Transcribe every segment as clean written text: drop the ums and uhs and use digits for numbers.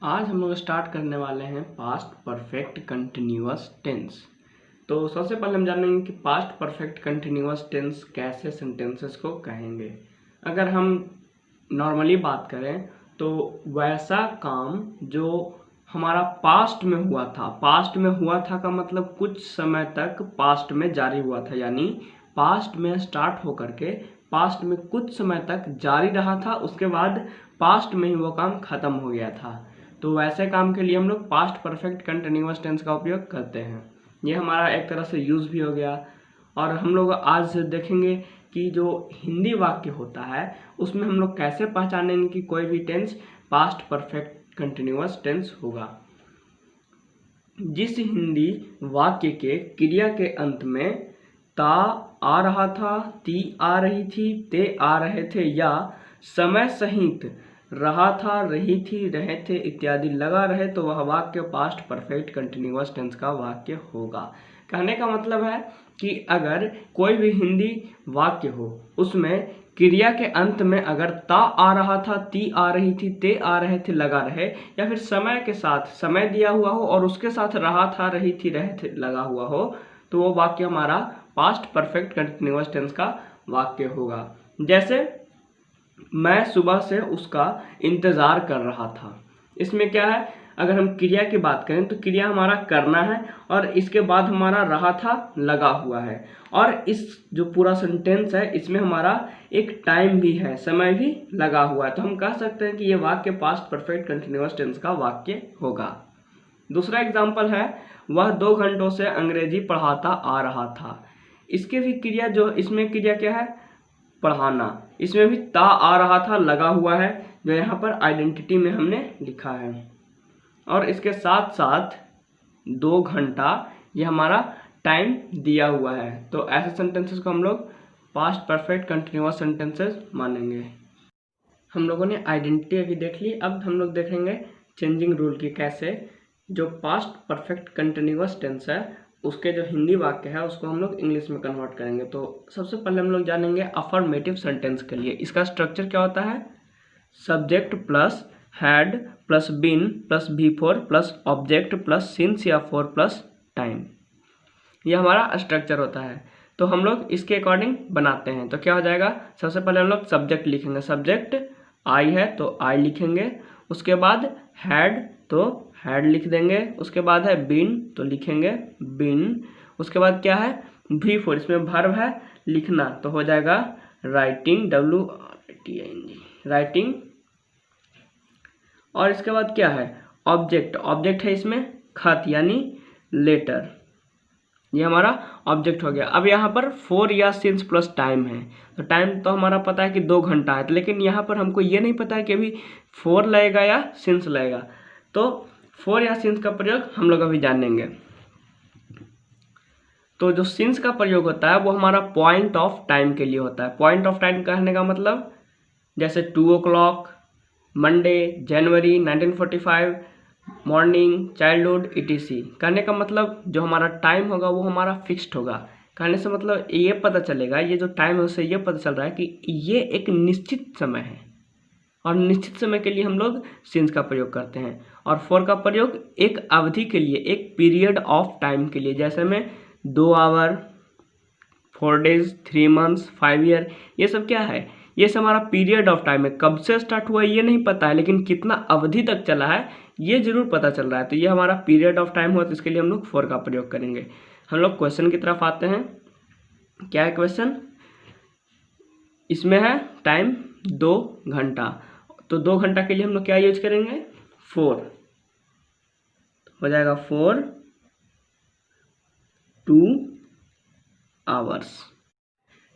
आज हम लोग स्टार्ट करने वाले हैं पास्ट परफेक्ट कंटिन्यूअस टेंस। तो सबसे पहले हम जानेंगे कि पास्ट परफेक्ट कंटिन्यूअस टेंस कैसे सेंटेंसेस को कहेंगे। अगर हम नॉर्मली बात करें तो वैसा काम जो हमारा पास्ट में हुआ था का मतलब कुछ समय तक पास्ट में जारी हुआ था, यानी पास्ट में स्टार्ट होकर के पास्ट में कुछ समय तक जारी रहा था, उसके बाद पास्ट में ही वो काम खत्म हो गया था। तो वैसे काम के लिए हम लोग पास्ट परफेक्ट कंटिन्यूअस टेंस का उपयोग करते हैं। ये हमारा एक तरह से यूज़ भी हो गया। और हम लोग आज देखेंगे कि जो हिंदी वाक्य होता है उसमें हम लोग कैसे पहचानेंगे कि कोई भी tense past perfect continuous tense होगा। जिस हिंदी वाक्य के क्रिया के अंत में ता आ रहा था, ती आ रही थी, ते आ रहे थे या समय सहित रहा था, रही थी, रहे थे इत्यादि लगा रहे तो वह वाक्य पास्ट परफेक्ट कंटिन्यूअस टेंस का वाक्य होगा। कहने का मतलब है कि अगर कोई भी हिंदी वाक्य हो उसमें क्रिया के अंत में अगर ता आ रहा था, ती आ रही थी, ते आ रहे थे लगा रहे, या फिर समय के साथ समय दिया हुआ हो और उसके साथ रहा था, रही थी, रहे थे लगा हुआ हो, तो वो वाक्य हमारा पास्ट परफेक्ट कंटिन्यूअस टेंस का वाक्य होगा। जैसे मैं सुबह से उसका इंतज़ार कर रहा था। इसमें क्या है, अगर हम क्रिया की बात करें तो क्रिया हमारा करना है और इसके बाद हमारा रहा था लगा हुआ है, और इस जो पूरा सेंटेंस है इसमें हमारा एक टाइम भी है, समय भी लगा हुआ है। तो हम कह सकते हैं कि ये वाक्य पास्ट परफेक्ट कंटिन्यूअस टेंस का वाक्य होगा। दूसरा एग्जाम्पल है, वह 2 घंटों से अंग्रेजी पढ़ाता आ रहा था। इसके भी क्रिया जो इसमें क्रिया क्या है, पढ़ाना। इसमें भी ता आ रहा था लगा हुआ है, जो यहाँ पर आइडेंटिटी में हमने लिखा है, और इसके साथ साथ 2 घंटा ये हमारा टाइम दिया हुआ है। तो ऐसे सेंटेंसेस को हम लोग पास्ट परफेक्ट कंटिन्यूअस सेंटेंसेस मानेंगे। हम लोगों ने आइडेंटिटी अभी देख ली, अब हम लोग देखेंगे चेंजिंग रूल की कैसे जो पास्ट परफेक्ट कंटिन्यूअस टेंस है उसके जो हिंदी वाक्य है उसको हम लोग इंग्लिश में कन्वर्ट करेंगे। तो सबसे पहले हम लोग जानेंगे अफर्मेटिव सेंटेंस के लिए इसका स्ट्रक्चर क्या होता है। Subject plus had plus been plus before plus object plus since या फॉर प्लस टाइम, ये हमारा स्ट्रक्चर होता है। तो हम लोग इसके अकॉर्डिंग बनाते हैं। तो क्या हो जाएगा, सबसे पहले हम लोग सब्जेक्ट लिखेंगे, सब्जेक्ट आई है तो आई लिखेंगे, उसके बाद हैड तो हैड लिख देंगे, उसके बाद है बीन तो लिखेंगे बीन, उसके बाद क्या है भी फोर, इसमें वर्ब है लिखना तो हो जाएगा राइटिंग, WRITING राइटिंग, और इसके बाद क्या है ऑब्जेक्ट, ऑब्जेक्ट है इसमें खत यानी लेटर, ये हमारा ऑब्जेक्ट हो गया। अब यहाँ पर फोर या सिंस प्लस टाइम है, तो टाइम तो हमारा पता है कि 2 घंटा है, लेकिन यहाँ पर हमको ये नहीं पता है कि अभी फोर लगेगा या सिंस लगेगा। तो फोर या सिंस का प्रयोग हम लोग अभी जानेंगे। तो जो सिंस का प्रयोग होता है वो हमारा पॉइंट ऑफ टाइम के लिए होता है। पॉइंट ऑफ टाइम कहने का मतलब जैसे 2 o'clock, मंडे, जनवरी 1945, मॉर्निंग, चाइल्डहुड etc। कहने का मतलब जो हमारा टाइम होगा वो हमारा फिक्स्ड होगा। कहने से मतलब ये पता चलेगा, ये जो टाइम है उससे ये पता चल रहा है कि ये एक निश्चित समय है, और निश्चित समय के लिए हम लोग सिंस का प्रयोग करते हैं। और फॉर का प्रयोग एक अवधि के लिए, एक पीरियड ऑफ टाइम के लिए, जैसे में 2 आवर, 4 days, 3 months, 5 year, ये सब क्या है, ये सब हमारा पीरियड ऑफ टाइम है। कब से स्टार्ट हुआ ये नहीं पता है, लेकिन कितना अवधि तक चला है ये जरूर पता चल रहा है। तो ये हमारा पीरियड ऑफ टाइम हुआ, तो इसके लिए हम लोग फॉर का प्रयोग करेंगे। हम लोग क्वेश्चन की तरफ आते हैं। क्या है क्वेश्चन, इसमें है टाइम 2 घंटा, तो 2 घंटा के लिए हम लोग क्या यूज करेंगे, 4 हो जाएगा 4 2 hours।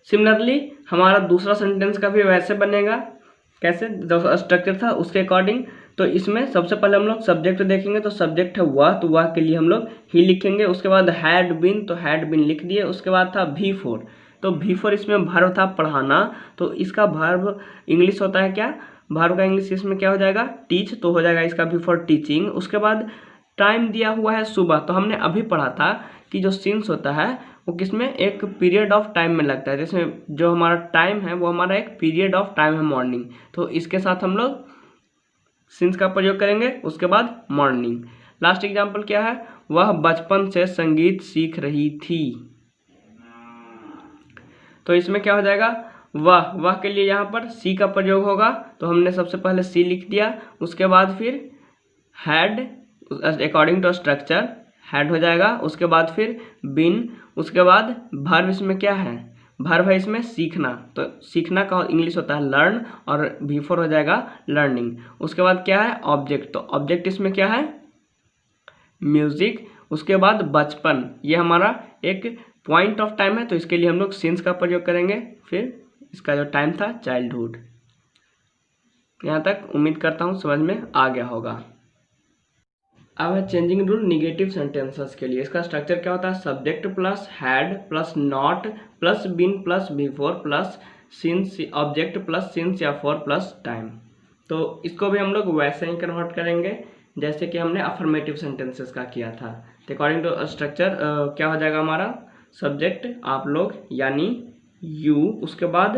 सिमिलरली हमारा दूसरा सेंटेंस का भी वैसे बनेगा, कैसे जो स्ट्रक्चर था उसके अकॉर्डिंग। तो इसमें सबसे पहले हम लोग सब्जेक्ट देखेंगे, तो सब्जेक्ट है वह, तो वह के लिए हम लोग ही लिखेंगे, उसके बाद हैड बीन तो हैड बीन लिख दिए, उसके बाद था भी फोर, तो भी फोर इसमें वर्ब था पढ़ाना, तो इसका वर्ब इंग्लिश होता है क्या, वर्ब का इंग्लिश इसमें क्या हो जाएगा टीच, तो हो जाएगा इसका भी फॉर टीचिंग। उसके बाद टाइम दिया हुआ है सुबह, तो हमने अभी पढ़ा था कि जो सिंस होता है वो किसमें एक पीरियड ऑफ टाइम में लगता है, जिसमें जो हमारा टाइम है वो हमारा एक पीरियड ऑफ टाइम है मॉर्निंग, तो इसके साथ हम लोग सिंस का प्रयोग करेंगे, उसके बाद मॉर्निंग। लास्ट एग्जाम्पल क्या है, वह बचपन से संगीत सीख रही थी। तो इसमें क्या हो जाएगा, वह के लिए यहाँ पर सी का प्रयोग होगा, तो हमने सबसे पहले सी लिख दिया, उसके बाद फिर had according to structure had हो जाएगा, उसके बाद फिर बिन, उसके बाद वर्ब इसमें क्या है, वर्ब है इसमें सीखना, तो सीखना का इंग्लिश होता है लर्न और बिफोर हो जाएगा लर्निंग। उसके बाद क्या है ऑब्जेक्ट, तो ऑब्जेक्ट इसमें क्या है म्यूजिक। उसके बाद बचपन, ये हमारा एक पॉइंट ऑफ टाइम है, तो इसके लिए हम लोग सिंस का प्रयोग करेंगे। फिर इसका जो टाइम था चाइल्डहुड। यहाँ तक उम्मीद करता हूँ समझ में आ गया होगा। अब है चेंजिंग रूल निगेटिव सेंटेंसेस के लिए। इसका स्ट्रक्चर क्या होता है, subject plus had plus not plus been plus before plus since, object plus since या फॉर प्लस टाइम। तो इसको भी हम लोग वैसे ही कन्वर्ट करेंगे जैसे कि हमने अफर्मेटिव सेंटेंसेस का किया था। तो अकॉर्डिंग टू स्ट्रक्चर क्या हो जाएगा हमारा, सब्जेक्ट आप लोग यानी यू, उसके बाद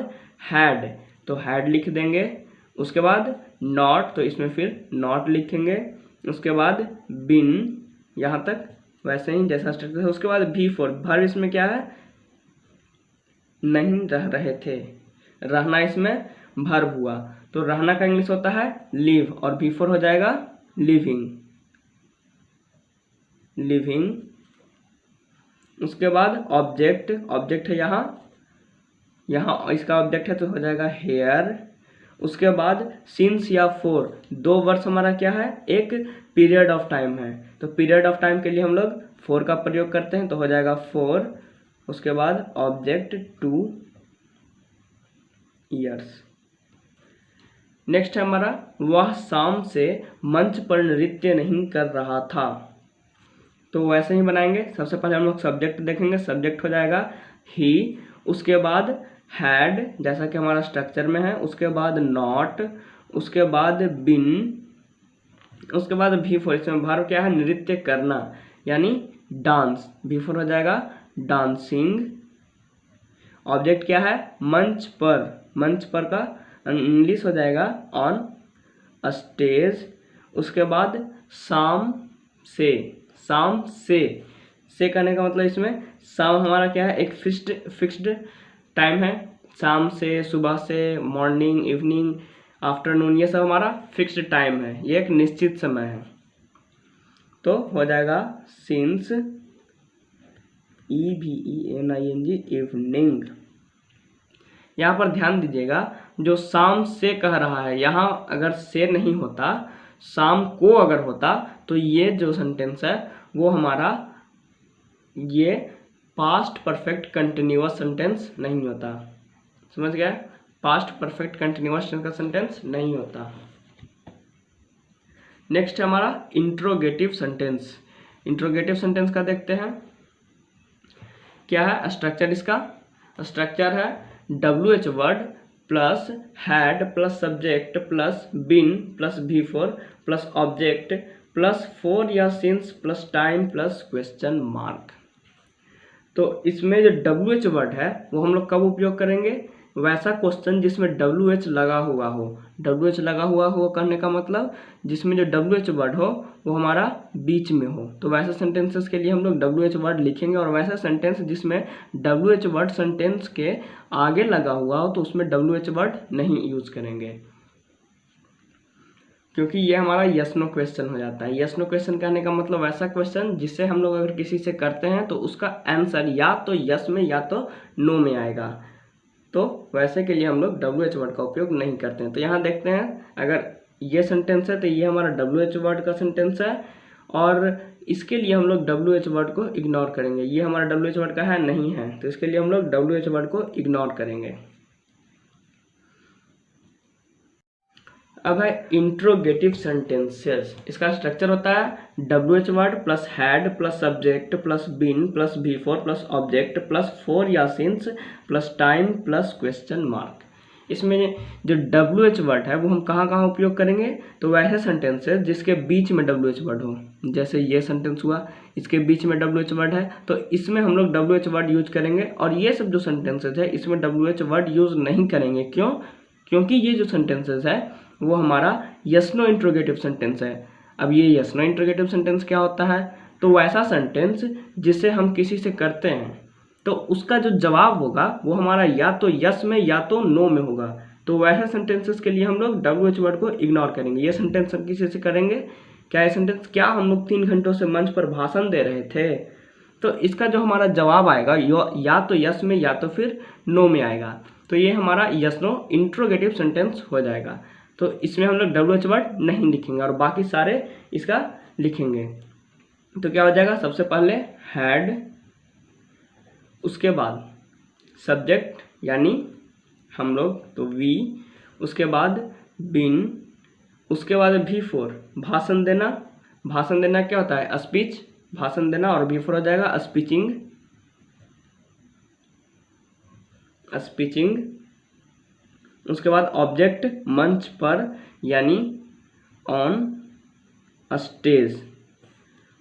हैड तो हैड लिख देंगे, उसके बाद नॉट तो इसमें फिर नॉट लिखेंगे, उसके बाद बिन, यहाँ तक वैसे ही जैसा स्ट्रक्चर है। उसके बाद बिफोर, वर्ब इसमें क्या है नहीं रह रहे थे, रहना इसमें वर्ब हुआ, तो रहना का इंग्लिश होता है लिव और बिफोर हो जाएगा लिविंग, लिविंग। उसके बाद ऑब्जेक्ट, ऑब्जेक्ट है यहाँ इसका ऑब्जेक्ट है तो हो जाएगा हेयर। उसके बाद सिंस या फोर, दो वर्ड्स हमारा क्या है, एक पीरियड ऑफ टाइम है, तो पीरियड ऑफ टाइम के लिए हम लोग फोर का प्रयोग करते हैं, तो हो जाएगा फोर। उसके बाद ऑब्जेक्ट 2 ईयर्स। नेक्स्ट है हमारा, वह शाम से मंच पर नृत्य नहीं कर रहा था। तो वैसे ही बनाएंगे, सबसे पहले हम लोग सब्जेक्ट देखेंगे, सब्जेक्ट हो जाएगा ही, उसके बाद हैड जैसा कि हमारा स्ट्रक्चर में है, उसके बाद नॉट, उसके बाद बिन, उसके बाद बिफोर, इसमें वर्ब क्या है नृत्य करना यानी डांस, बिफोर हो जाएगा डांसिंग। ऑब्जेक्ट क्या है मंच पर, मंच पर का इंग्लिश हो जाएगा ऑन स्टेज। उसके बाद शाम से, शाम से कहने का मतलब इसमें शाम हमारा क्या है एक फिक्स्ड टाइम है, शाम से, सुबह से, मॉर्निंग, इवनिंग, आफ्टरनून, ये सब हमारा फिक्स्ड टाइम है, ये एक निश्चित समय है, तो हो जाएगा सिंस EVENING इवनिंग। यहाँ पर ध्यान दीजिएगा जो शाम से कह रहा है, यहाँ अगर से नहीं होता शाम को अगर होता तो ये जो सेंटेंस है वो हमारा ये पास्ट परफेक्ट कंटिन्यूअस सेंटेंस नहीं होता, समझ गया, पास्ट परफेक्ट कंटिन्यूअस का सेंटेंस नहीं होता। नेक्स्ट है हमारा इंट्रोगेटिव सेंटेंस। इंट्रोगेटिव सेंटेंस का देखते हैं क्या है स्ट्रक्चर। इसका स्ट्रक्चर है WH word plus had plus subject plus been plus before plus object plus for या since plus time plus question mark. तो इसमें जो WH वर्ड है वो हम लोग कब उपयोग करेंगे, वैसा क्वेश्चन जिसमें WH लगा हुआ हो। WH लगा हुआ हो कहने का मतलब जिसमें जो WH वर्ड हो वो हमारा बीच में हो, तो वैसे सेंटेंसेस के लिए हम लोग WH वर्ड लिखेंगे, और वैसा सेंटेंस जिसमें WH वर्ड सेंटेंस के आगे लगा हुआ हो तो उसमें WH वर्ड नहीं यूज करेंगे, क्योंकि ये हमारा यस नो क्वेश्चन हो जाता है। यस नो क्वेश्चन कहने का मतलब ऐसा क्वेश्चन जिससे हम लोग अगर किसी से करते हैं तो उसका आंसर या तो यस में या तो नो में आएगा, तो वैसे के लिए हम लोग WH वर्ड का उपयोग नहीं करते हैं। तो यहाँ देखते हैं अगर ये सेंटेंस है तो ये हमारा WH वर्ड का सेंटेंस है, और इसके लिए हम लोग WH वर्ड को इग्नोर करेंगे। ये हमारा WH वर्ड का है नहीं है, तो इसके लिए हम लोग WH वर्ड को इग्नोर करेंगे। अब है इंट्रोगेटिव सेंटेंसेस। इसका स्ट्रक्चर होता है WH word plus had plus subject plus been plus before plus object plus for या since plus time plus question mark. इसमें जो WH वर्ड है वो हम कहाँ कहाँ उपयोग करेंगे, तो वैसे सेंटेंसेस जिसके बीच में WH वर्ड हो, जैसे ये सेंटेंस हुआ इसके बीच में WH वर्ड है तो इसमें हम लोग WH वर्ड यूज करेंगे, और ये सब जो सेंटेंसेस है इसमें WH वर्ड यूज नहीं करेंगे। क्यों? क्योंकि ये जो सेंटेंसेस है वो हमारा यस नो इंट्रोगेटिव सेंटेंस है। अब ये यस नो इंट्रोगेटिव सेंटेंस क्या होता है? तो वैसा सेंटेंस जिसे हम किसी से करते हैं तो उसका जो जवाब होगा वो हमारा या तो यस में या तो नो में होगा। तो वैसे सेंटेंसेस के लिए हम लोग WH वर्ड को इग्नोर करेंगे। ये सेंटेंस हम किसी से करेंगे, क्या ये सेंटेंस, क्या हम लोग 3 घंटों से मंच पर भाषण दे रहे थे, तो इसका जो हमारा जवाब आएगा या तो यस में या तो फिर नो में आएगा। तो ये हमारा यस नो इंट्रोगेटिव सेंटेंस हो जाएगा। तो इसमें हम लोग WH वर्ड नहीं लिखेंगे और बाकी सारे इसका लिखेंगे। तो क्या हो जाएगा, सबसे पहले हैड, उसके बाद सब्जेक्ट यानी हम लोग तो वी, उसके बाद बिन, उसके बाद V4 भाषण देना। भाषण देना क्या होता है, स्पीच, भाषण देना, और V4 हो जाएगा स्पीचिंग, स्पीचिंग। उसके बाद ऑब्जेक्ट मंच पर यानी ऑन स्टेज,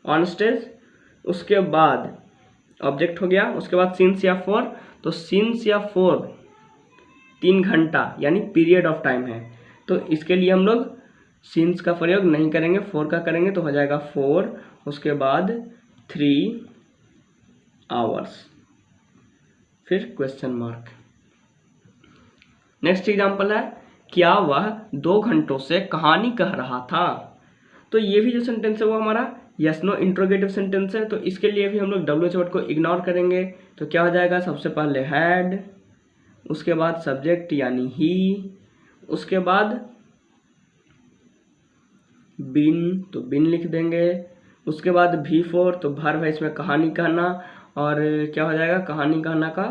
ऑन स्टेज। उसके बाद ऑब्जेक्ट हो गया, उसके बाद सिंस या फॉर, तो सिंस या फॉर 3 घंटा यानी पीरियड ऑफ टाइम है, तो इसके लिए हम लोग सिंस का प्रयोग नहीं करेंगे, फॉर का करेंगे। तो हो जाएगा 4, उसके बाद 3 आवर्स, फिर क्वेश्चन मार्क। नेक्स्ट एग्जाम्पल है, क्या वह 2 घंटों से कहानी कह रहा था। तो ये भी जो सेंटेंस है वो हमारा यस नो इंट्रोगेटिव सेंटेंस है। तो इसके लिए भी हम लोग WH वर्ड को इग्नोर करेंगे। तो क्या हो जाएगा, सबसे पहले हैड, उसके बाद सब्जेक्ट यानी ही, उसके बाद बिन, तो बिन लिख देंगे। उसके बाद V4 तो वर्ब है इसमें कहानी कहना, और क्या हो जाएगा, कहानी कहना का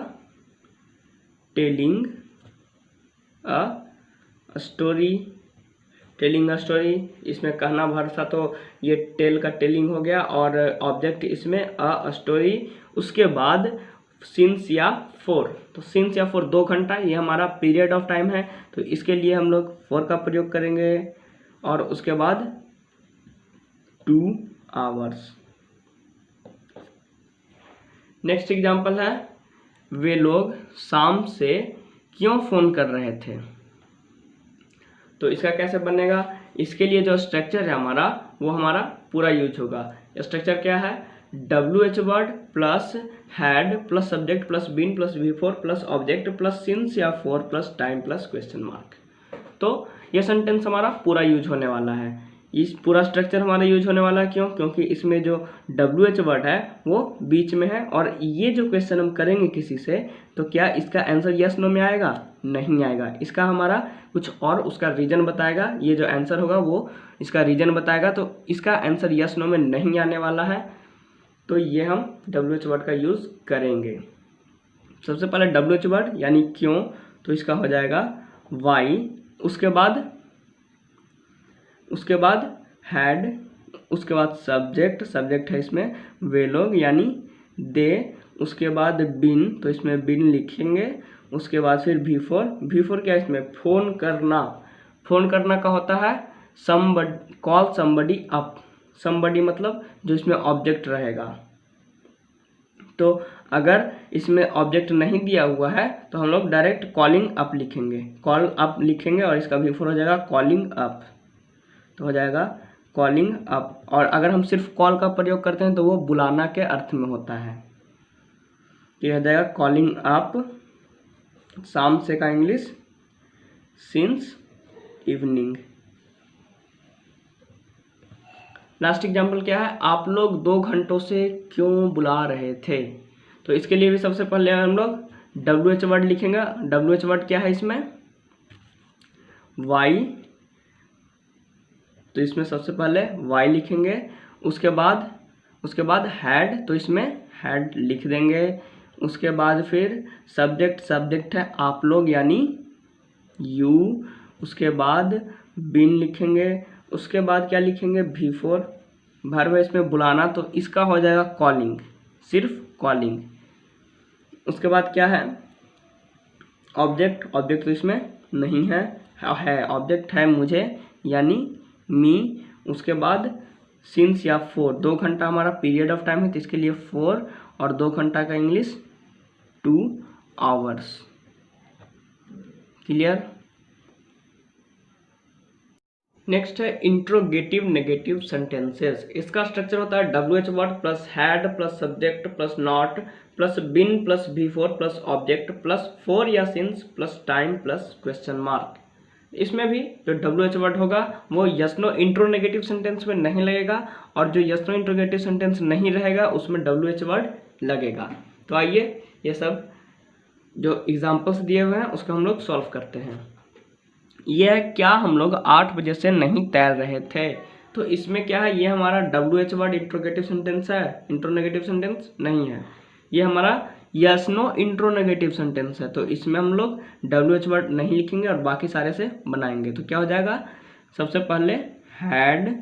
telling a story, telling a story, इसमें कहना वर्ब था तो ये टेल का टेलिंग हो गया, और ऑब्जेक्ट इसमें अ स्टोरी। उसके बाद सिंस या फॉर, तो सिंस या फॉर 2 घंटा, ये हमारा पीरियड ऑफ टाइम है, तो इसके लिए हम लोग फॉर का प्रयोग करेंगे। और उसके बाद 2 आवर्स। नेक्स्ट एग्जाम्पल है, वे लोग शाम से क्यों फ़ोन कर रहे थे। तो इसका कैसे बनेगा, इसके लिए जो स्ट्रक्चर है हमारा वो हमारा पूरा यूज होगा। स्ट्रक्चर क्या है, WH word plus had plus subject plus been plus V4 plus object plus since या for plus time plus question mark. तो ये सेंटेंस हमारा पूरा यूज होने वाला है। इस पूरा स्ट्रक्चर हमारा यूज होने वाला है, क्यों, क्योंकि इसमें जो WH वर्ड है वो बीच में है, और ये जो क्वेश्चन हम करेंगे किसी से, तो क्या इसका आंसर यस नो में आएगा, नहीं आएगा। इसका हमारा कुछ और उसका रीजन बताएगा, ये जो आंसर होगा वो इसका रीजन बताएगा, तो इसका आंसर यस नो में नहीं आने वाला है। तो ये हम WH वर्ड का यूज़ करेंगे। सबसे पहले WH वर्ड यानी क्यों, तो इसका हो जाएगा वाई, उसके बाद हैड, उसके बाद सब्जेक्ट, सब्जेक्ट है इसमें वे लोग यानी दे, उसके बाद बिन, तो इसमें बिन लिखेंगे। उसके बाद फिर V4 क्या है इसमें, फ़ोन करना, फ़ोन करना का होता है somebody, call somebody up, somebody मतलब जो इसमें ऑब्जेक्ट रहेगा। तो अगर इसमें ऑब्जेक्ट नहीं दिया हुआ है तो हम लोग डायरेक्ट कॉलिंग अप लिखेंगे, कॉल अप लिखेंगे, और इसका V4 हो जाएगा कॉलिंग अप, तो हो जाएगा कॉलिंग अप। और अगर हम सिर्फ कॉल का प्रयोग करते हैं तो वो बुलाना के अर्थ में होता है। ये हो जाएगा कॉलिंग अप, शाम से का English since evening. Last example क्या है, आप लोग 2 घंटों से क्यों बुला रहे थे। तो इसके लिए भी सबसे पहले हम लोग WH वर्ड लिखेंगे। WH वर्ड क्या है इसमें, वाई, तो इसमें सबसे पहले वाई लिखेंगे। उसके बाद हैड, तो इसमें हैड लिख देंगे। उसके बाद फिर सब्जेक्ट है आप लोग यानी यू, उसके बाद बिन लिखेंगे। उसके बाद क्या लिखेंगे, V4 वर्ब है इसमें बुलाना, तो इसका हो जाएगा कॉलिंग, सिर्फ कॉलिंग। उसके बाद क्या है, ऑब्जेक्ट तो इसमें नहीं है, ऑब्जेक्ट है मुझे यानी मी। उसके बाद सिंस या फॉर, 2 घंटा हमारा पीरियड ऑफ टाइम है, तो इसके लिए 4, और 2 घंटा का इंग्लिश 2 आवर्स। क्लियर। नेक्स्ट है इंट्रोगेटिव नेगेटिव सेंटेंसेस। इसका स्ट्रक्चर होता है WH word plus had plus subject plus not plus been plus B4 plus object plus for या since plus time plus question mark. इसमें भी जो WH वर्ड होगा वो यस नो इंट्रोनेगेटिव सेंटेंस में नहीं लगेगा, और जो यस नो इंट्रोगेटिव सेंटेंस नहीं रहेगा उसमें WH वर्ड लगेगा। तो आइए ये सब जो एग्जाम्पल्स दिए हुए हैं उसको हम लोग सॉल्व करते हैं। यह है क्या हम लोग 8 बजे से नहीं तैर रहे थे। तो इसमें क्या है, ये हमारा WH वर्ड इंट्रोगेटिव सेंटेंस है, इंट्रोनेगेटिव सेंटेंस नहीं है। ये हमारा यस नो इंट्रोनेगेटिव सेंटेंस है, तो इसमें हम लोग WH वर्ड नहीं लिखेंगे और बाकी सारे से बनाएंगे। तो क्या हो जाएगा, सबसे पहले हैड,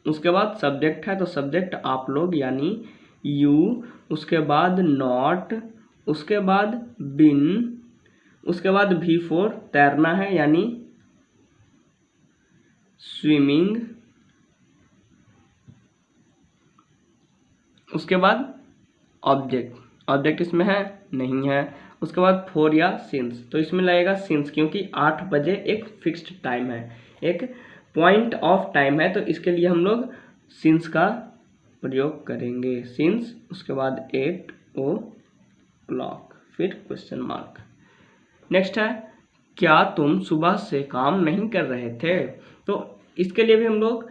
उसके बाद सब्जेक्ट है तो सब्जेक्ट आप लोग यानी यू, उसके बाद नॉट, उसके बाद बिन, उसके बाद B4 तैरना है यानी स्विमिंग, उसके बाद ऑब्जेक्ट, ऑब्जेक्ट इसमें है नहीं है, उसके बाद फॉर या सिंस, तो इसमें लगेगा सिंस क्योंकि 8 बजे एक फिक्स्ड टाइम है, एक पॉइंट ऑफ टाइम है, तो इसके लिए हम लोग सिंस का प्रयोग करेंगे। सिंस, उसके बाद 8 o'clock, फिर क्वेश्चन मार्क। नेक्स्ट है क्या तुम सुबह से काम नहीं कर रहे थे। तो इसके लिए भी हम लोग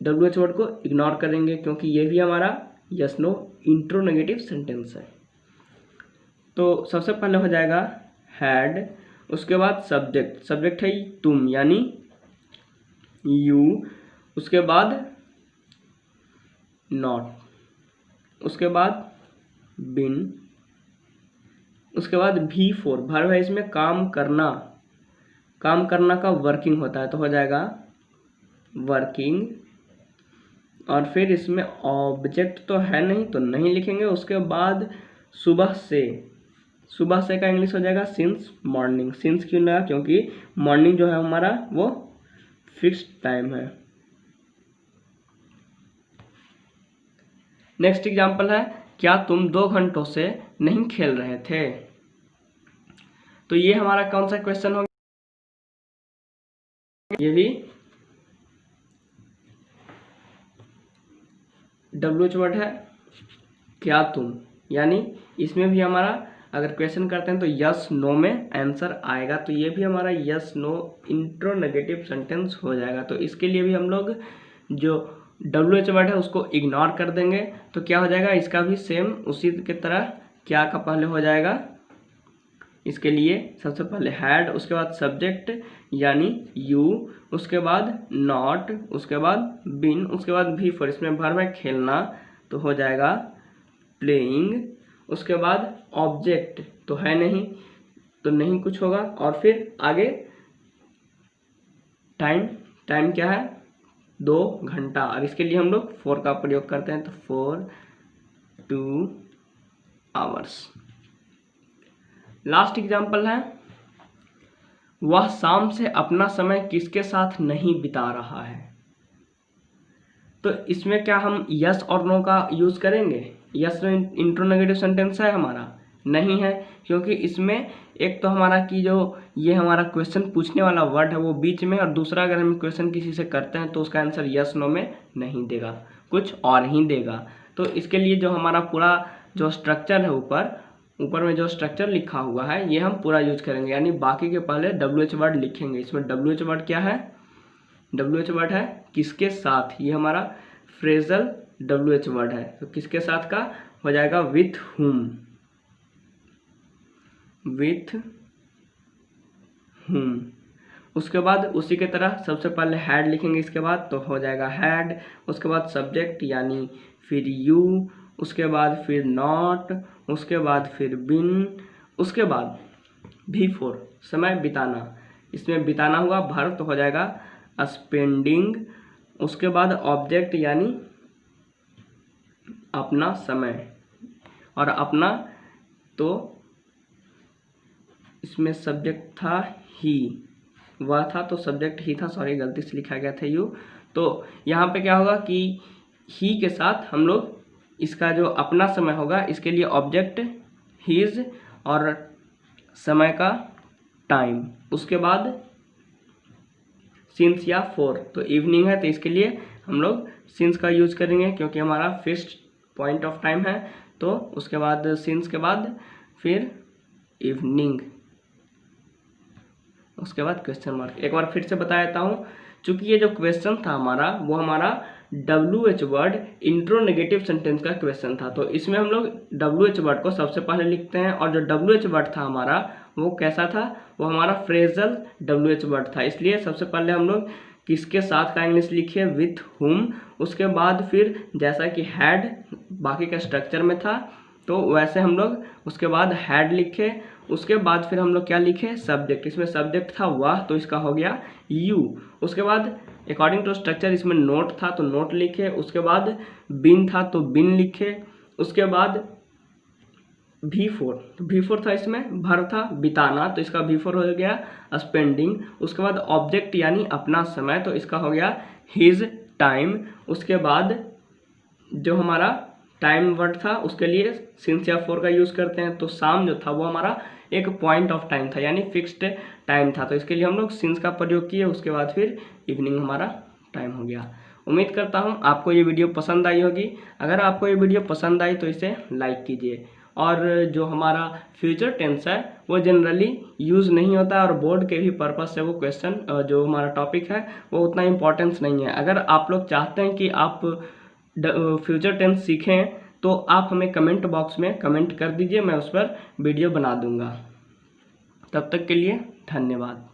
WH वर्ड को इग्नोर करेंगे क्योंकि ये भी हमारा यस नो इंट्रोनेगेटिव सेंटेंस है। तो सबसे पहले हो जाएगा हैड, उसके बाद सब्जेक्ट, सब्जेक्ट है तुम यानी यू, उसके बाद नॉट, उसके बाद बिन, उसके बाद B4 वर्ब है, इसमें काम करना, काम करना का वर्किंग होता है तो हो जाएगा वर्किंग, और फिर इसमें ऑब्जेक्ट तो है नहीं तो नहीं लिखेंगे। उसके बाद सुबह से, सुबह से का इंग्लिश हो जाएगा सिंस मॉर्निंग। सिंस क्यों लगा, क्योंकि मॉर्निंग जो है हमारा वो फिक्स्ड टाइम है। नेक्स्ट एग्जाम्पल है क्या तुम 2 घंटों से नहीं खेल रहे थे। तो ये हमारा कौन सा क्वेश्चन होगा, ये भी WH वर्ड है क्या तुम, यानी इसमें भी हमारा अगर क्वेश्चन करते हैं तो यस नो में आंसर आएगा, तो ये भी हमारा यस नो इंट्रोनेगेटिव सेंटेंस हो जाएगा। तो इसके लिए भी हम लोग जो WH वर्ड है उसको इग्नोर कर देंगे। तो क्या हो जाएगा, इसका भी सेम उसी की तरह क्या का पहले हो जाएगा, इसके लिए सबसे पहले हैड, उसके बाद सब्जेक्ट यानी यू, उसके बाद नॉट, उसके बाद बिन, उसके बाद B4, इसमें वर्ब है खेलना तो हो जाएगा प्लेइंग, उसके बाद ऑब्जेक्ट तो है नहीं तो नहीं कुछ होगा, और फिर आगे टाइम, टाइम क्या है 2 घंटा, और इसके लिए हम लोग 4 का प्रयोग करते हैं तो 4 2 hours। लास्ट एग्जाम्पल है वह शाम से अपना समय किसके साथ नहीं बिता रहा है। तो इसमें क्या हम यस और नो का यूज करेंगे, यस नो इंट्रोनेगेटिव सेंटेंस है हमारा, नहीं है क्योंकि इसमें एक तो हमारा कि जो ये हमारा क्वेश्चन पूछने वाला वर्ड है वो बीच में, और दूसरा अगर हम क्वेश्चन किसी से करते हैं तो उसका आंसर यस नो में नहीं देगा, कुछ और ही देगा। तो इसके लिए जो हमारा पूरा जो स्ट्रक्चर है ऊपर में जो स्ट्रक्चर लिखा हुआ है ये हम पूरा यूज करेंगे, यानी बाकी के पहले WH वर्ड लिखेंगे। इसमें WH वर्ड क्या है, WH वर्ड है किसके साथ, ये हमारा फ्रेजल WH वर्ड है, तो किसके साथ का हो जाएगा विथ हुम, विथ हुम। उसके बाद उसी के तरह सबसे पहले हैड लिखेंगे, इसके बाद तो हो जाएगा हैड, उसके बाद सब्जेक्ट यानी फिर यू, उसके बाद फिर नॉट, उसके बाद फिर बिन, उसके बाद B4 समय बिताना, इसमें बिताना हुआ वर्ब तो हो जाएगा स्पेंडिंग, उसके बाद ऑब्जेक्ट यानी अपना समय, और अपना तो इसमें सब्जेक्ट था ही, वह था तो सब्जेक्ट ही था, सॉरी गलती से लिखा गया था यू। तो यहाँ पे क्या होगा कि ही के साथ हम लोग इसका जो अपना समय होगा इसके लिए ऑब्जेक्ट हीज और समय का टाइम, उसके बाद सिंस या फॉर, तो इवनिंग है तो इसके लिए हम लोग सिंस का यूज करेंगे क्योंकि हमारा फिक्स्ड पॉइंट ऑफ टाइम है। तो उसके बाद सिंस के बाद फिर इवनिंग, उसके बाद क्वेश्चन मार्क। एक बार फिर से बता देता हूँ, चूंकि ये जो क्वेश्चन था हमारा वो हमारा WH वर्ड इंट्रोनेगेटिव सेंटेंस का क्वेश्चन था। तो इसमें हम लोग WH वर्ड को सबसे पहले लिखते हैं, और जो WH वर्ड था हमारा वो कैसा था, वो हमारा फ्रेजल WH वर्ड था। इसलिए सबसे पहले हम लोग किसके साथ का इंग्लिश लिखे, विथ हुम। उसके बाद फिर जैसा कि हैड बाकी का स्ट्रक्चर में था तो वैसे हम लोग उसके बाद हैड लिखे। उसके बाद फिर हम लोग क्या लिखे, सब्जेक्ट। इसमें सब्जेक्ट था वह, तो इसका हो गया यू। उसके बाद अकॉर्डिंग टू स्ट्रक्चर इसमें नोट था तो नोट लिखे। उसके बाद बिन था तो बिन लिखे। उसके बाद V4, तो V4 था इसमें भर था बिताना, तो इसका V4 हो गया स्पेंडिंग। उसके बाद ऑब्जेक्ट यानी अपना समय, तो इसका हो गया हिज टाइम। उसके बाद जो हमारा टाइम वर्ड था उसके लिए सिंस या फॉर का यूज़ करते हैं। तो शाम जो था वो हमारा एक पॉइंट ऑफ टाइम था यानी फिक्स्ड टाइम था, तो इसके लिए हम लोग सिंस का प्रयोग किए। उसके बाद फिर इवनिंग हमारा टाइम हो गया। उम्मीद करता हूँ आपको ये वीडियो पसंद आई होगी। अगर आपको ये वीडियो पसंद आई तो इसे लाइक कीजिए। और जो हमारा फ्यूचर टेंस है वो जनरली यूज़ नहीं होता और बोर्ड के भी पर्पस से वो क्वेश्चन जो हमारा टॉपिक है वो उतना इम्पोर्टेंस नहीं है। अगर आप लोग चाहते हैं कि आप फ्यूचर टेंस सीखें तो आप हमें कमेंट बॉक्स में कमेंट कर दीजिए, मैं उस पर वीडियो बना दूंगा। तब तक के लिए धन्यवाद।